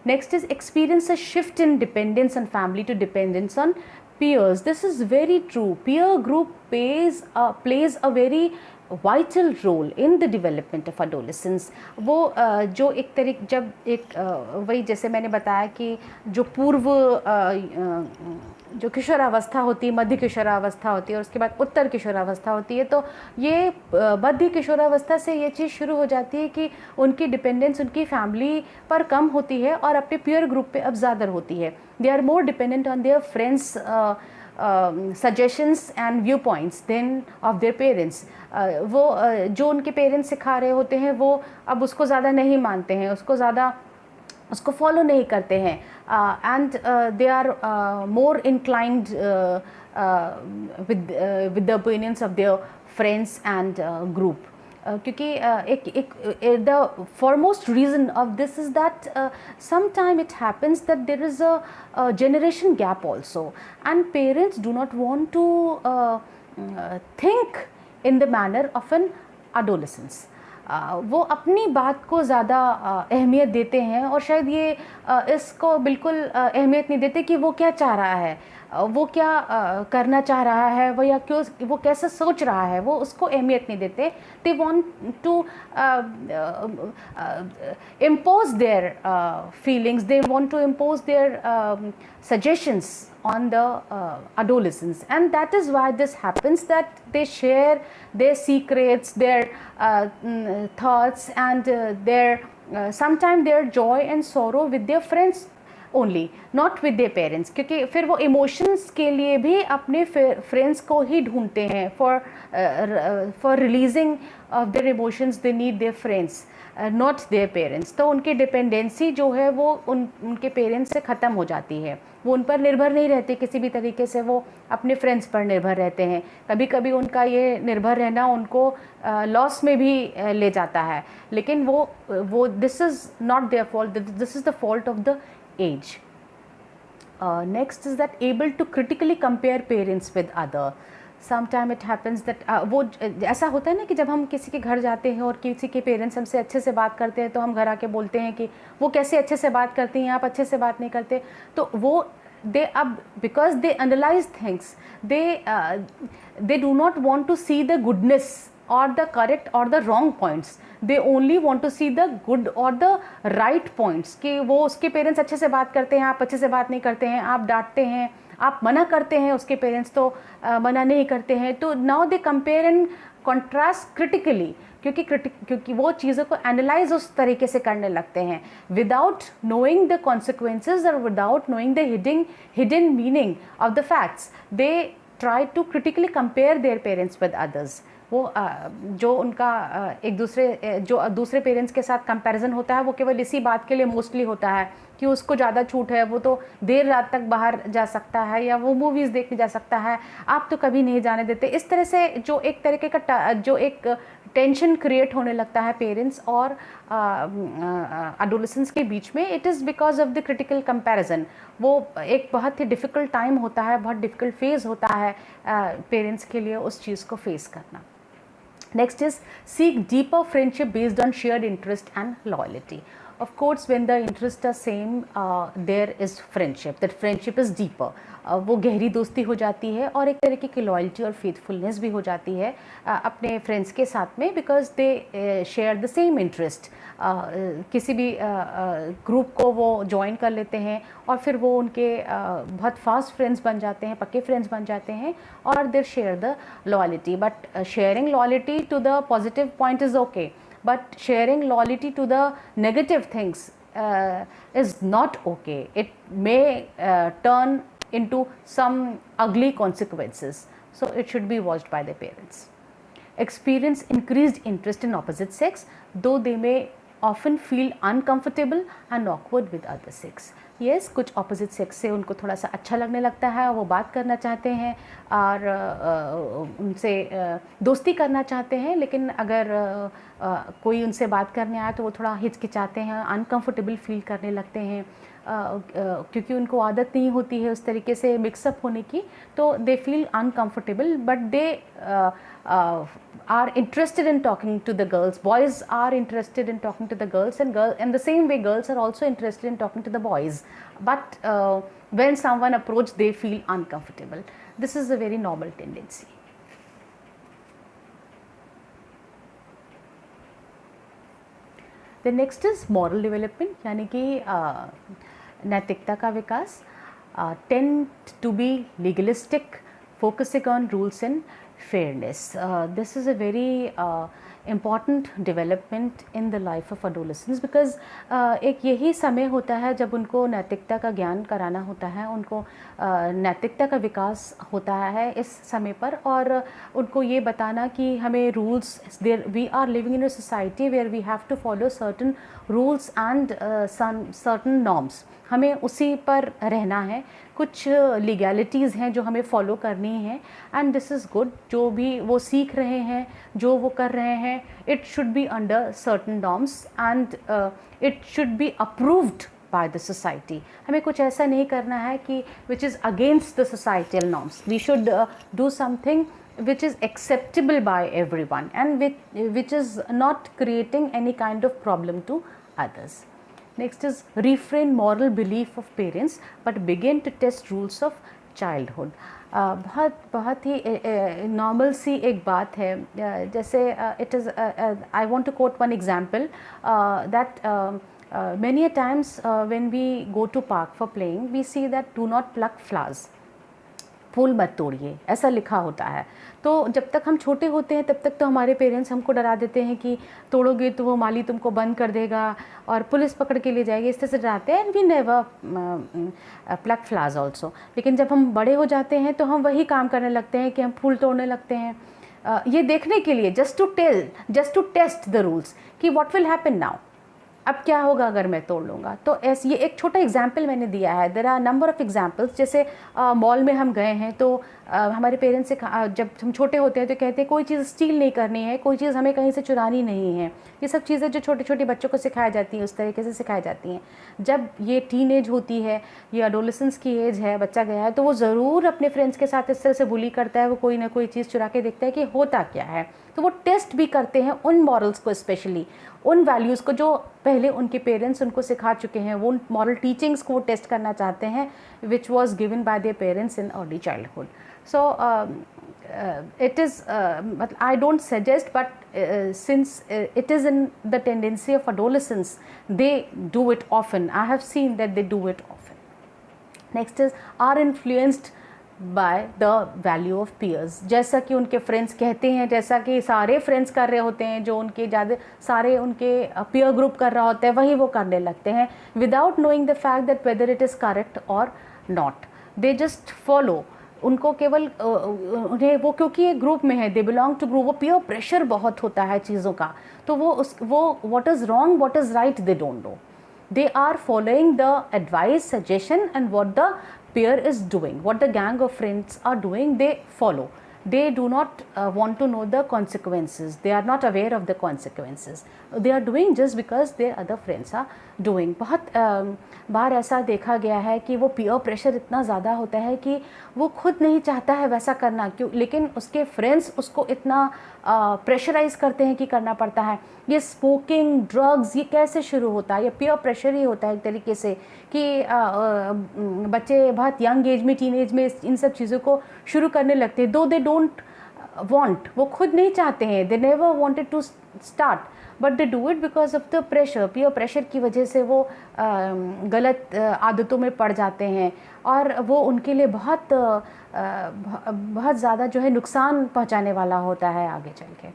Next is experience a shift in dependence on family to dependence on peers. This is very true. Peer group plays a very vital role in the development of adolescence. वो जो एक तरीक जब एक वही जैसे मैंने बताया कि जो पूर्व जो किशोरावस्था होती है, मध्य किशोरावस्था होती है और उसके बाद उत्तर किशोरावस्था होती है, तो ये मध्य किशोरावस्था से ये चीज़ शुरू हो जाती है कि उनकी डिपेंडेंस उनकी फैमिली पर कम होती है और अपने पीयर ग्रुप पे अब ज़्यादा होती है. They are more dependent on their friends suggestions and view points than of their parents. वो जो उनके पेरेंट्स सिखा रहे होते हैं वो अब उसको ज़्यादा नहीं मानते हैं, उसको ज़्यादा उसको फॉलो नहीं करते हैं, and they are more inclined with the opinions of their friends and group. क्योंकि एक the foremost reason of this is that sometime it happens that there is a generation gap also, and parents do not want to think in the manner of an adolescence. वो अपनी बात को ज़्यादा अहमियत देते हैं, और शायद ये इसको बिल्कुल अहमियत नहीं देते कि वो क्या चाह रहा है, वो क्या करना चाह रहा है, वो या क्यों वो कैसे सोच रहा है, वो उसको अहमियत नहीं देते. They want to impose their feelings, they want to impose their suggestions on the adolescents, and that is why this happens, that they share their secrets, their thoughts, and their sometimes their joy and sorrow with their friends only, not with their parents. क्योंकि फिर वो emotions के लिए भी अपने friends को ही ढूंढते हैं. For releasing of their emotions they need their friends, not their parents. तो उनकी डिपेंडेंसी जो है वो उनके पेरेंट्स से ख़त्म हो जाती है. वो उन पर निर्भर नहीं रहते किसी भी तरीके से, वो अपने फ्रेंड्स पर निर्भर रहते हैं. कभी कभी उनका ये निर्भर रहना उनको लॉस में भी ले जाता है, लेकिन वो this is not their fault, this is the fault of the age. Next is that able to critically compare parents with other. Sometime it happens that वो ऐसा होता है ना कि जब हम किसी के घर जाते हैं और किसी के पेरेंट्स हमसे अच्छे से बात करते हैं, तो हम घर आके बोलते हैं कि वो कैसे अच्छे से बात करती हैं, आप अच्छे से बात नहीं करते. तो वो they अब because they analyze things, they do not want to see the goodness or the correct or the wrong points. They only want to see the good or the right points. कि वो उसके parents अच्छे से बात करते हैं, आप अच्छे से बात नहीं करते हैं, आप डांटते हैं, आप मना करते हैं, उसके पेरेंट्स तो मना नहीं करते हैं. तो now they compare and contrast critically, क्योंकि वो चीज़ों को एनालाइज उस तरीके से करने लगते हैं विदाउट नोइंग द कॉन्सिक्वेंसेज और without knowing the hidden meaning of the facts. They try to critically compare their parents with others. वो जो उनका एक दूसरे जो दूसरे पेरेंट्स के साथ कंपैरिजन होता है, वो केवल इसी बात के लिए मोस्टली होता है कि उसको ज़्यादा छूट है, वो तो देर रात तक बाहर जा सकता है, या वो मूवीज़ देखने जा सकता है, आप तो कभी नहीं जाने देते. इस तरह से जो एक तरीके का जो एक टेंशन क्रिएट होने लगता है पेरेंट्स और एडोलेसेंट्स के बीच में, it is because of the critical comparison. वो एक बहुत ही डिफ़िकल्ट टाइम होता है, बहुत डिफ़िकल्ट फेज़ होता है पेरेंट्स के लिए उस चीज़ को फेस करना. Next is seek deeper friendship based on shared interest and loyalty. Of course, when the interests are same, there is friendship. That friendship is deeper. वो गहरी दोस्ती हो जाती है और एक तरीके की लॉयल्टी और फेथफुलनेस भी हो जाती है अपने फ्रेंड्स के साथ में, because they share the same interest. किसी भी ग्रुप को वो ज्वाइन कर लेते हैं और फिर वो उनके बहुत फास्ट फ्रेंड्स बन जाते हैं, पक्के फ्रेंड्स बन जाते हैं, और they share the loyalty. But sharing loyalty to the positive point is okay, but sharing loyalty to the negative things is not okay. It may turn into some ugly consequences, so it should be watched by the parents. Experience increased interest in opposite sex, though they may often feel uncomfortable and awkward with other sex. Yes, कुछ opposite sex से उनको थोड़ा सा अच्छा लगने लगता है, वो बात करना चाहते हैं और उनसे दोस्ती करना चाहते हैं, लेकिन अगर कोई उनसे बात करने आए तो वो थोड़ा हिचकिचाते हैं, अनकंफर्टेबल फील करने लगते हैं, क्योंकि उनको आदत नहीं होती है उस तरीके से मिक्सअप होने की, तो they feel uncomfortable. But they are interested in talking to the girls. Boys are interested in talking to the girls, and the same way girls are also interested in talking to the boys. But when someone approaches, they feel uncomfortable. This is a very normal tendency. The next is moral development, यानी कि नैतिकता का विकास. Tend to be legalistic, focusing on rules and fairness. This is a very important development in the life of adolescence, because एक यही समय होता है जब उनको नैतिकता का ज्ञान कराना होता है, उनको नैतिकता का विकास होता है इस समय पर, और उनको ये बताना कि हमें rules, there we are living in a society where we have to follow certain rules and certain norms, हमें उसी पर रहना है, कुछ लीगैलिटीज़ हैं जो हमें फॉलो करनी है, एंड दिस इज़ गुड। जो भी वो सीख रहे हैं, जो वो कर रहे हैं, it should be under certain norms and it should be approved by the society. हमें कुछ ऐसा नहीं करना है कि which is against the societal norms. We should do something which is acceptable by everyone and which is not creating any kind of problem to others. Next is refrain moral belief of parents but begin to test rules of childhood. बहुत ही normal सी एक बात है, जैसे it is, I want to quote one example that many a times when we go to park for playing, we see that do not pluck flowers, फूल मत तोड़िए, ऐसा लिखा होता है। तो जब तक हम छोटे होते हैं तब तक तो हमारे पेरेंट्स हमको डरा देते हैं कि तोड़ोगे तो वो माली तुमको बंद कर देगा और पुलिस पकड़ के ले जाएगी, इस तरह से डराते हैं, and we never pluck flowers also. लेकिन जब हम बड़े हो जाते हैं तो हम वही काम करने लगते हैं कि हम फूल तोड़ने लगते हैं, ये देखने के लिए, just to test the rules कि व्हाट विल हैपन नाउ, अब क्या होगा अगर मैं तोड़ लूँगा। तो ऐसे, ये एक छोटा एग्जाम्पल मैंने दिया है। There are number of examples. जैसे मॉल में हम गए हैं तो हमारे पेरेंट्स से जब हम छोटे होते हैं तो कहते हैं कोई चीज़ स्टील नहीं करनी है, कोई चीज़ हमें कहीं से चुरानी नहीं है। ये सब चीज़ें जो छोटे छोटे बच्चों को सिखाई जाती हैं उस तरीके से सिखाई जाती हैं। जब ये टीन एज होती है, ये एडोलेसेंस की एज है, बच्चा गया है, तो वो ज़रूर अपने फ्रेंड्स के साथ इस तरह से बुली करता है, वो कोई ना कोई चीज़ चुरा के देखता है कि होता क्या है। तो वो टेस्ट भी करते हैं उन मॉरल्स को, स्पेशली उन वैल्यूज़ को जो पहले उनके पेरेंट्स उनको सिखा चुके हैं, वो मॉरल टीचिंग्स को वो टेस्ट करना चाहते हैं which was given by their parents in early childhood. So it is, I don't suggest, but since it is in the tendency of adolescents, they do it often. I have seen that they do it often. Next is, are influenced by the value of peers. जैसा कि उनके friends कहते हैं, जैसा कि सारे friends कर रहे होते हैं, जो उनके ज़्यादा सारे उनके peer group कर रहा होता है, वही वो करने लगते हैं, without knowing the fact that whether it is correct or not. They just follow. उनको केवल उन्हें वो, क्योंकि एक ग्रुप में है, दे बिलोंग टू ग्रुप, वो पीयर प्रेशर बहुत होता है चीज़ों का, तो वो what is wrong what is right they don't know, they are following the advice, suggestion and what the peer is doing, what the gang of friends are doing, they follow. They do not want to know the consequences. They are not aware of the consequences. They are doing just because their other friends are doing. बहुत बार ऐसा देखा गया है कि वो peer pressure इतना ज़्यादा होता है कि वो खुद नहीं चाहता है वैसा करना, क्यों, लेकिन उसके फ्रेंड्स उसको इतना प्रेशराइज करते हैं कि करना पड़ता है। ये स्मोकिंग, ड्रग्स, ये कैसे शुरू होता है? ये पीयर प्रेशर ही होता है एक तरीके से कि बच्चे बहुत यंग एज में, टीन एज में इन सब चीज़ों को शुरू करने लगते हैं, दो दे डोंट वांट, वो खुद नहीं चाहते हैं, they never wanted to start, but they do it because of the pressure. Peer pressure की वजह से वो गलत आदतों में पड़ जाते हैं और वो उनके लिए बहुत बहुत ज़्यादा जो है नुकसान पहुंचाने वाला होता है आगे चल के।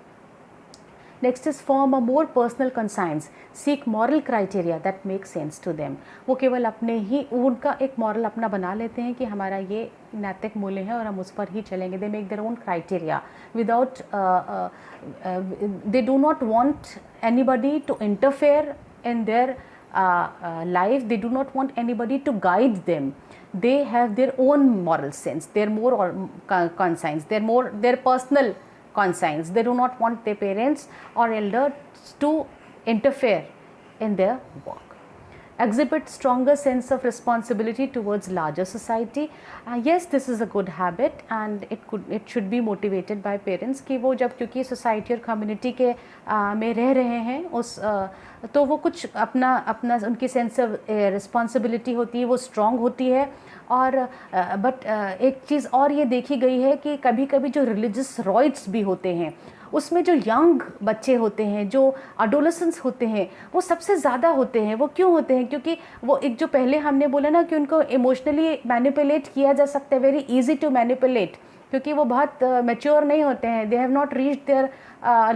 Next is form a more personal conscience, seek moral criteria that make sense to them. वो केवल अपने ही, उनका एक मॉरल अपना बना लेते हैं कि हमारा ये नैतिक मूल्य है और हम उस पर ही चलेंगे। They make their own criteria without, they do not want anybody to interfere in their life. They do not want anybody to guide them. They have their own moral sense, their more conscience, their personal conscience. They do not want their parents or elders to interfere in their work. Exhibit stronger sense of responsibility towards larger society. Yes, this is a good habit and it should be motivated by parents कि वो जब, क्योंकि society और community के में रह रहे हैं उस तो वो कुछ अपना उनकी सेंस ऑफ रिस्पॉन्सिबिलिटी होती है, वो स्ट्रॉन्ग होती है। और बट एक चीज़ और ये देखी गई है कि कभी कभी जो रिलीजियस राइट्स भी होते हैं उसमें जो यंग बच्चे होते हैं, जो एडोलेसेंस होते हैं, वो सबसे ज़्यादा होते हैं। वो क्यों होते हैं? क्योंकि वो एक जो पहले हमने बोला ना कि उनको इमोशनली मैनिपुलेट किया जा सकता है, वेरी इजी टू मैनिपुलेट, क्योंकि वो बहुत मैच्योर नहीं होते हैं, they have not reached their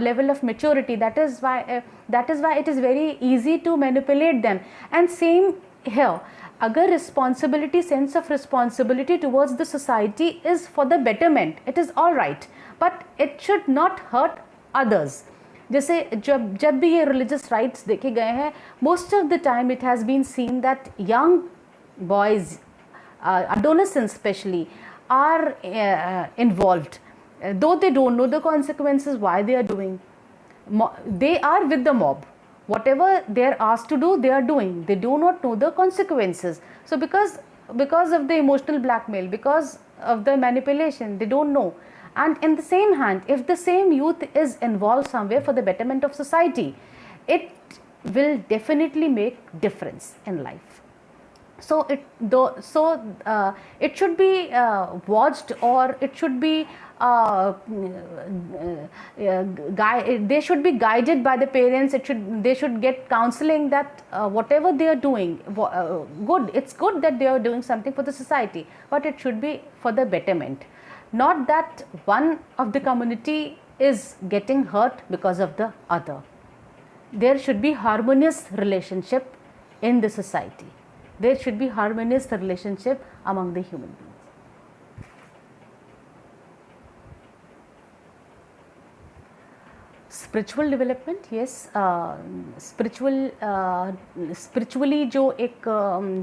level of maturity, that is why it is very easy to manipulate them. And same here, अगर responsibility, sense of responsibility towards the society is for the betterment, it is all right, but it should not hurt others. जैसे जब भी ये religious rites देखे गए हैं, most of the time it has been seen that young boys, adolescents especially, are involved, though they don't know the consequences why they are doing. They are with the mob, whatever they are asked to do they are doing, they do not know the consequences. So because of the emotional blackmail, because of the manipulation, they don't know. And in the same hand, if the same youth is involved somewhere for the betterment of society, it will definitely make difference in life. So it should be watched, or it should be they should be guided by the parents. They should get counseling that whatever they are doing, good, it's good that they are doing something for the society, but it should be for the betterment, not that one of the community is getting hurt because of the other. There should be harmonious relationship in the society. There should be harmonious relationship among the human beings. Spiritual development, yes, spiritually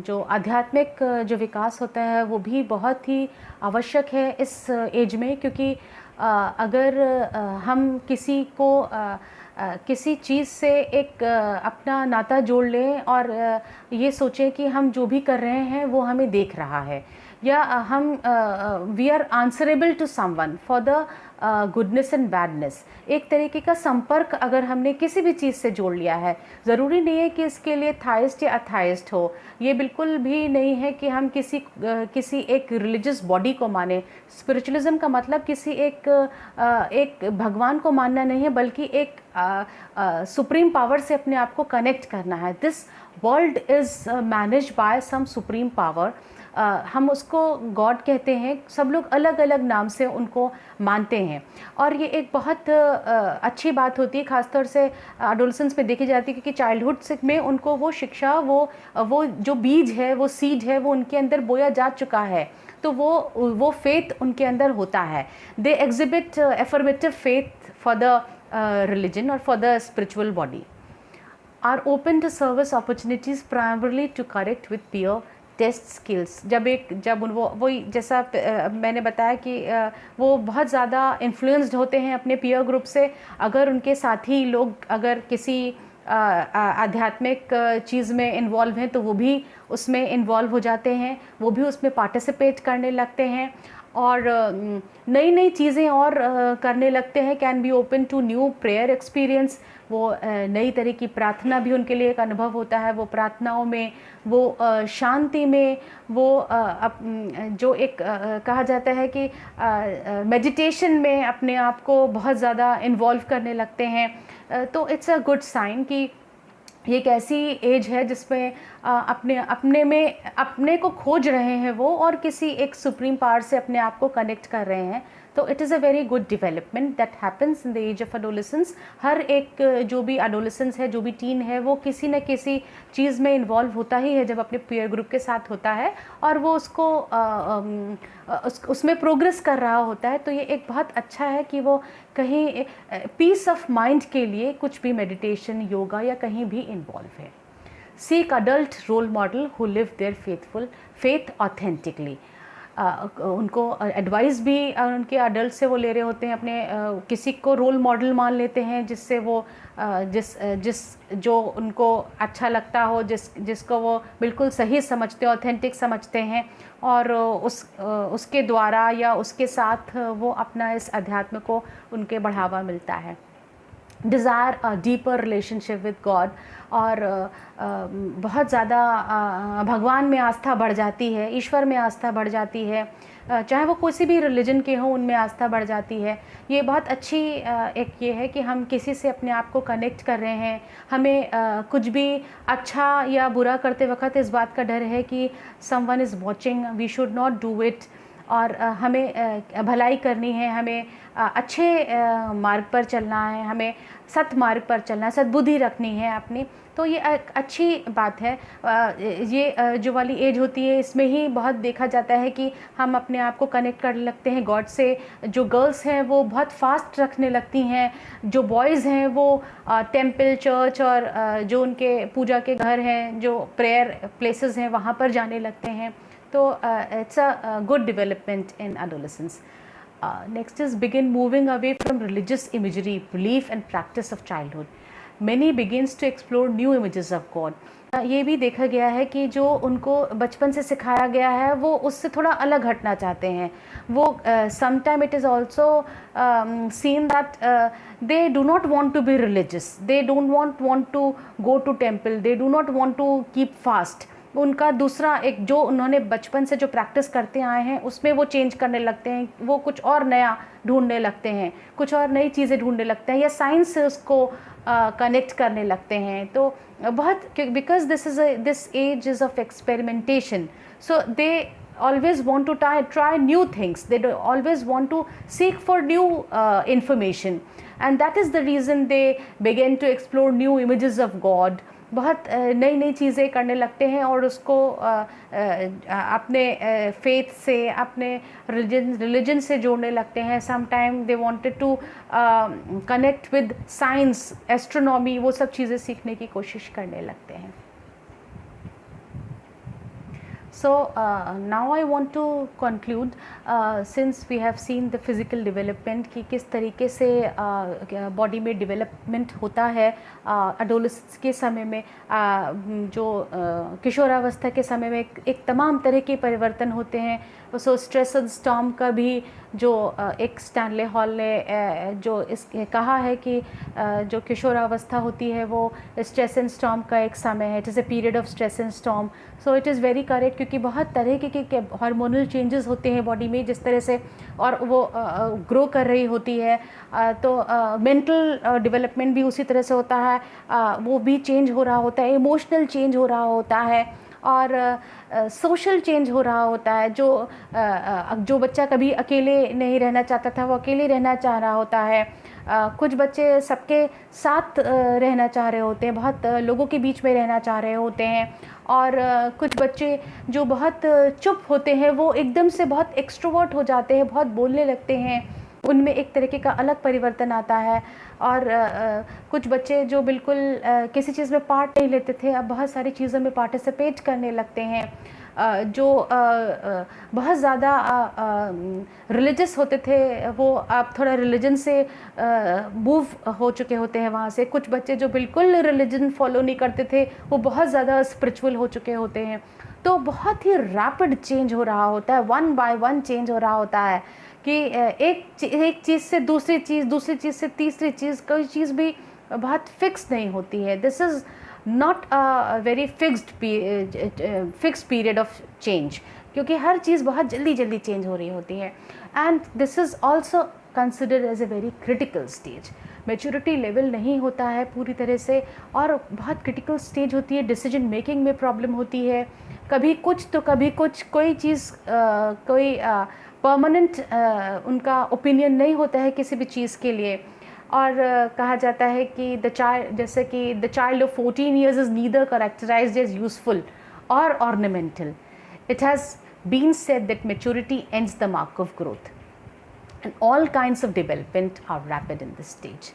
जो आध्यात्मिक जो विकास होता है वो भी बहुत ही आवश्यक है इस एज में, क्योंकि अगर हम किसी को किसी चीज़ से एक अपना नाता जोड़ लें और ये सोचें कि हम जो भी कर रहे हैं वो हमें देख रहा है, या हम we are answerable to someone for the goodness and badness, एक तरीके का संपर्क अगर हमने किसी भी चीज़ से जोड़ लिया है, ज़रूरी नहीं है कि इसके लिए थाइस्ट या अथाइस्ट हो, ये बिल्कुल भी नहीं है कि हम किसी एक रिलीजियस बॉडी को माने. स्पिरिचुअलिज्म का मतलब किसी एक भगवान को मानना नहीं है, बल्कि एक सुप्रीम पावर से अपने आप को कनेक्ट करना है. This world is managed by some supreme power. हम उसको गॉड कहते हैं, सब लोग अलग अलग नाम से उनको मानते हैं, और ये एक बहुत अच्छी बात होती है, ख़ासतौर से एडोलेसेंस में देखी जाती है, क्योंकि चाइल्डहुड में उनको वो शिक्षा, वो जो बीज है, वो सीड है, वो उनके अंदर बोया जा चुका है, तो वो फेथ उनके अंदर होता है. They exhibit affirmative faith for the religion or for the spiritual body, are open to service opportunities primarily to correct with peer test skills. जब वो जैसा मैंने बताया कि वो बहुत ज़्यादा इन्फ्लुएंस्ड होते हैं अपने पीयर ग्रुप से. अगर उनके साथी लोग अगर किसी आध्यात्मिक चीज़ में इन्वॉल्व हैं तो वो भी उसमें इन्वॉल्व हो जाते हैं, वो भी उसमें पार्टिसिपेट करने लगते हैं और नई नई चीज़ें और करने लगते हैं. Can be open to new prayer experience. वो नई तरह की प्रार्थना भी उनके लिए एक अनुभव होता है. वो प्रार्थनाओं में, वो शांति में, वो जो एक कहा जाता है कि मेडिटेशन में अपने आप को बहुत ज़्यादा इन्वॉल्व करने लगते हैं. तो इट्स अ गुड साइन कि ये एक ऐसी एज है जिसमें अपने को खोज रहे हैं वो, और किसी एक सुप्रीम पावर से अपने आप को कनेक्ट कर रहे हैं. तो it is a very good development that happens in the age of adolescence. हर एक जो भी एडोलेसेंस है, जो भी टीन है, वो किसी न किसी चीज़ में इन्वॉल्व होता ही है जब अपने पीयर ग्रुप के साथ होता है, और वो उसको उसमें प्रोग्रेस कर रहा होता है. तो ये एक बहुत अच्छा है कि वो कहीं पीस ऑफ माइंड के लिए कुछ भी मेडिटेशन, योगा या कहीं भी इन्वॉल्व है. Seek adult role model who live their faith authentically. उनको एडवाइस भी उनके अडल्ट से वो ले रहे होते हैं, अपने किसी को रोल मॉडल मान लेते हैं जिससे वो जो उनको अच्छा लगता हो, जिसको वो बिल्कुल सही समझते, ऑथेंटिक समझते हैं, और उसके द्वारा या उसके साथ वो अपना इस अध्यात्म को उनके बढ़ावा मिलता है. Desire a deeper relationship with God. और बहुत ज़्यादा भगवान में आस्था बढ़ जाती है, ईश्वर में आस्था बढ़ जाती है, चाहे वो किसी भी रिलीजन के हों, उनमें आस्था बढ़ जाती है. ये बहुत अच्छी एक ये है कि हम किसी से अपने आप को कनेक्ट कर रहे हैं. हमें कुछ भी अच्छा या बुरा करते वक्त इस बात का डर है कि someone is watching, we should not do it. और हमें भलाई करनी है, हमें अच्छे मार्ग पर चलना है, हमें सत मार्ग पर चलना है, सद्बुद्धि रखनी है अपनी, तो ये एक अच्छी बात है। ये जो वाली एज होती है इसमें ही बहुत देखा जाता है कि हम अपने आप को कनेक्ट करने लगते हैं गॉड से। जो गर्ल्स हैं वो बहुत फास्ट रखने लगती हैं, जो बॉयज़ हैं वो टेम्पल, चर्च और जो उनके पूजा के घर हैं, जो प्रेयर प्लेसेस हैं, वहाँ पर जाने लगते हैं। तो it's a good development in adolescence. Next is begin moving away from religious imagery, belief and practice of childhood. Many begins to explore new images of God. ये भी देखा गया है कि जो उनको बचपन से सिखाया गया है वो उससे थोड़ा अलग हटना चाहते हैं. वो sometime it is also seen that they do not want to be religious. They don't want to go to temple. They do not want to keep fast. उनका दूसरा एक जो उन्होंने बचपन से जो प्रैक्टिस करते आए हैं उसमें वो चेंज करने लगते हैं, वो कुछ और नया ढूंढने लगते हैं, कुछ और नई चीज़ें ढूंढने लगते हैं या साइंस से उसको कनेक्ट करने लगते हैं. तो बहुत because this age is of experimentation, so they always want to try new things. They always want to seek for new information, and that is the reason they begin to explore new images of God. बहुत नई नई चीज़ें करने लगते हैं और उसको अपने फेथ से, अपने रिलीजन से जोड़ने लगते हैं. Sometime they wanted to connect with science, astronomy, वो सब चीज़ें सीखने की कोशिश करने लगते हैं. So now I want to conclude, since we have seen the physical development कि किस तरीके से बॉडी में डेवलपमेंट होता है एडोलेसेंस के समय में, जो किशोरावस्था के समय में एक तमाम तरह के परिवर्तन होते हैं. सो स्ट्रेस एंड स्टॉर्म का भी जो एक स्टैनले हॉल ने जो इस कहा है कि जो किशोरावस्था होती है वो स्ट्रेस एंड स्टॉर्म का एक समय है. It is a period of stress and storm. So it is very correct, क्योंकि बहुत तरह के हार्मोनल चेंजेस होते हैं बॉडी में जिस तरह से, और वो ग्रो कर रही होती है. तो मेंटल डेवलपमेंट भी उसी तरह से होता है, वो भी चेंज हो रहा होता है, इमोशनल चेंज हो रहा होता है, और सोशल चेंज हो रहा होता है. जो बच्चा कभी अकेले नहीं रहना चाहता था वो अकेले रहना चाह रहा होता है. कुछ बच्चे सबके साथ रहना चाह रहे होते हैं, बहुत लोगों के बीच में रहना चाह रहे होते हैं. और कुछ बच्चे जो बहुत चुप होते हैं वो एकदम से बहुत एक्सट्रोवर्ट हो जाते हैं, बहुत बोलने लगते हैं. उनमें एक तरीके का अलग परिवर्तन आता है. और कुछ बच्चे जो बिल्कुल किसी चीज़ में पार्ट नहीं लेते थे अब बहुत सारी चीज़ों में पार्टिसिपेट करने लगते हैं. जो बहुत ज़्यादा रिलीजियस होते थे वो अब थोड़ा रिलीजन से मूव हो चुके होते हैं वहाँ से. कुछ बच्चे जो बिल्कुल रिलीजन फॉलो नहीं करते थे वो बहुत ज़्यादा स्पिरिचुअल हो चुके होते हैं. तो बहुत ही रैपिड चेंज हो रहा होता है, वन बाय वन चेंज हो रहा होता है कि एक चीज़ से दूसरी चीज़ से तीसरी चीज़, कोई चीज़ भी बहुत फिक्स नहीं होती है. This is not a very fixed period of change, क्योंकि हर चीज़ बहुत जल्दी जल्दी चेंज हो रही होती है. And this is also considered as a very critical stage. Maturity level नहीं होता है पूरी तरह से, और बहुत क्रिटिकल स्टेज होती है. डिसीजन मेकिंग में प्रॉब्लम होती है, कभी कुछ तो कभी कुछ, कोई चीज़ कोई परमानेंट उनका ओपिनियन नहीं होता है किसी भी चीज़ के लिए. और कहा जाता है कि जैसे कि the child of 14 years is neither characterised as useful और ornamental. It has been said that maturity ends the mark of growth and all kinds of development are rapid in this stage.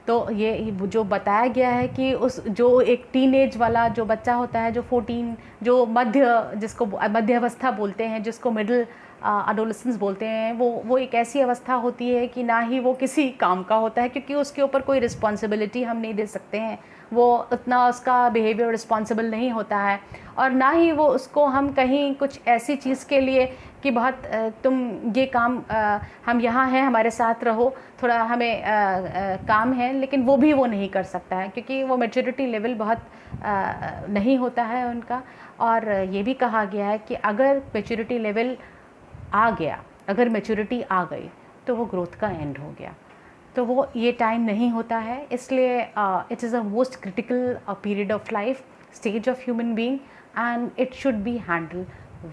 तो ये जो बताया गया है कि उस जो एक टीनेज वाला जो बच्चा होता है, जो 14, जो जिसको मध्यावस्था बोलते हैं, जिसको मिडिल एडोलेसेंस बोलते हैं, वो एक ऐसी अवस्था होती है कि ना ही वो किसी काम का होता है, क्योंकि उसके ऊपर कोई रिस्पॉन्सिबिलिटी हम नहीं दे सकते हैं. वो उतना उसका बिहेवियर रिस्पॉन्सिबल नहीं होता है, और ना ही वो उसको हम कहीं कुछ ऐसी चीज़ के लिए कि बहुत तुम ये काम हम यहाँ हैं, हमारे साथ रहो, थोड़ा हमें काम है, लेकिन वो भी वो नहीं कर सकता है क्योंकि वो मैच्योरिटी लेवल बहुत नहीं होता है उनका. और ये भी कहा गया है कि अगर मैच्योरिटी लेवल आ गया, अगर मैच्योरिटी आ गई तो वो ग्रोथ का एंड हो गया. तो वो ये टाइम नहीं होता है, इसलिए it is a most critical period of life, stage of human being, and it should be handled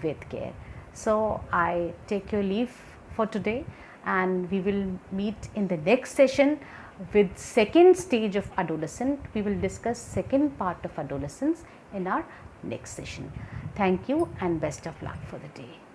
with care. So I take your leave for today, and we will meet in the next session with second stage of adolescent. We will discuss second part of adolescence in our next session. Thank you and best of luck for the day.